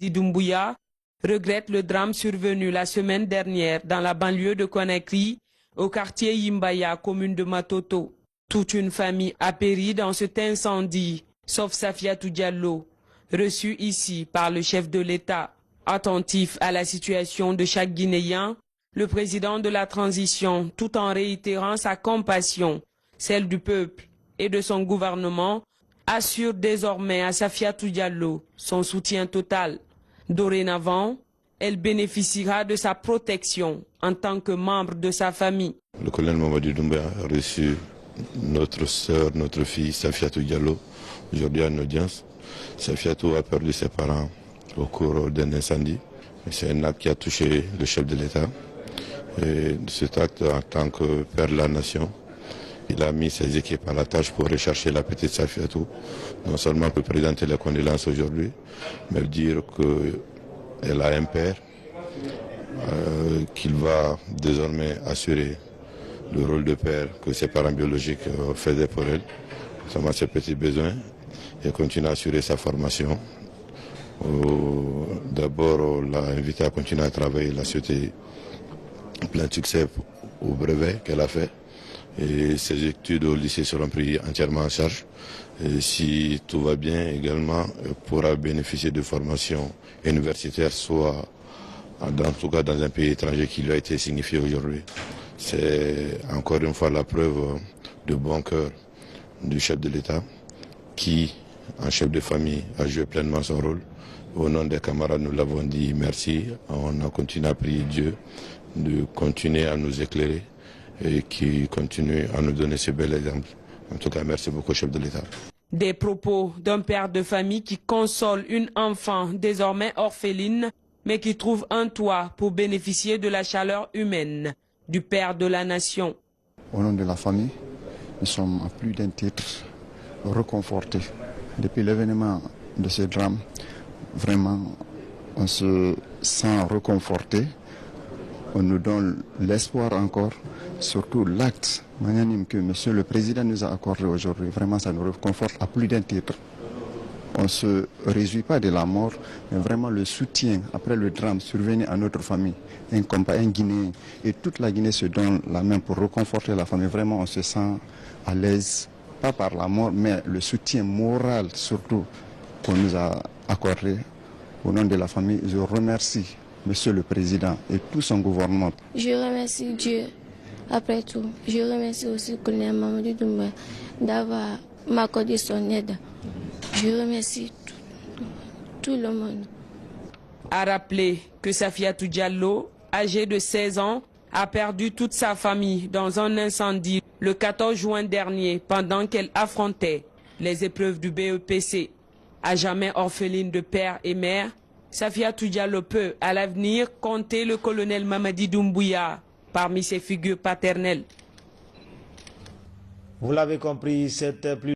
Doumbouya regrette le drame survenu la semaine dernière dans la banlieue de Conakry, au quartier Yimbaya, commune de Matoto. Toute une famille a péri dans cet incendie, sauf Safiatou Diallo, reçu ici par le chef de l'État. Attentif à la situation de chaque Guinéen, le président de la transition, tout en réitérant sa compassion, celle du peuple et de son gouvernement, assure désormais à Safiatou Diallo son soutien total. Dorénavant, elle bénéficiera de sa protection en tant que membre de sa famille. Le colonel Mamadi Doumbouya a reçu notre sœur, notre fille Safiatou Diallo, aujourd'hui en audience. Safiatou a perdu ses parents au cours d'un incendie. C'est un acte qui a touché le chef de l'État. Et cet acte, en tant que père de la nation, il a mis ses équipes à la tâche pour rechercher la petite Safiatou. Non seulement pour présenter les condoléances aujourd'hui, mais dire qu'elle a un père, qu'il va désormais assurer le rôle de père que ses parents biologiques faisaient pour elle, notamment ses petits besoins, et continuer à assurer sa formation. D'abord, on l'a invité à continuer à travailler, il a souhaité plein de succès au brevet qu'elle a fait. Et ses études au lycée seront prises entièrement en charge. Et si tout va bien, également, elle pourra bénéficier de formation universitaire, soit en tout cas dans un pays étranger qui lui a été signifié aujourd'hui. C'est encore une fois la preuve de bon cœur du chef de l'État qui, en chef de famille, a joué pleinement son rôle. Au nom des camarades, nous l'avons dit merci. On a continué à prier Dieu de continuer à nous éclairer et qui continue à nous donner ce bel exemple. En tout cas, merci beaucoup, chef de l'État. Des propos d'un père de famille qui console une enfant désormais orpheline, mais qui trouve un toit pour bénéficier de la chaleur humaine du père de la nation. Au nom de la famille, nous sommes à plus d'un titre reconfortés. Depuis l'événement de ce drame, vraiment, on se sent reconforté. On nous donne l'espoir encore, surtout l'acte magnanime que Monsieur le Président nous a accordé aujourd'hui. Vraiment, ça nous réconforte à plus d'un titre. On ne se réjouit pas de la mort, mais vraiment le soutien après le drame survenu à notre famille. Un Guinéen et toute la Guinée se donne la main pour reconforter la famille. Vraiment, on se sent à l'aise, pas par la mort, mais le soutien moral surtout qu'on nous a accordé. Au nom de la famille, je remercie Monsieur le Président et tout son gouvernement. Je remercie Dieu après tout. Je remercie aussi le colonel Mamadi Doumbouya d'avoir m'accordé son aide. Je remercie tout le monde. A rappelé que Safiatou Diallo, âgée de 16 ans, a perdu toute sa famille dans un incendie le 14 juin dernier pendant qu'elle affrontait les épreuves du BEPC. À jamais orpheline de père et mère, Safiatou Diallo peut, à l'avenir, compter le colonel Mamadi Doumbouya parmi ses figures paternelles. Vous l'avez compris, cette pluie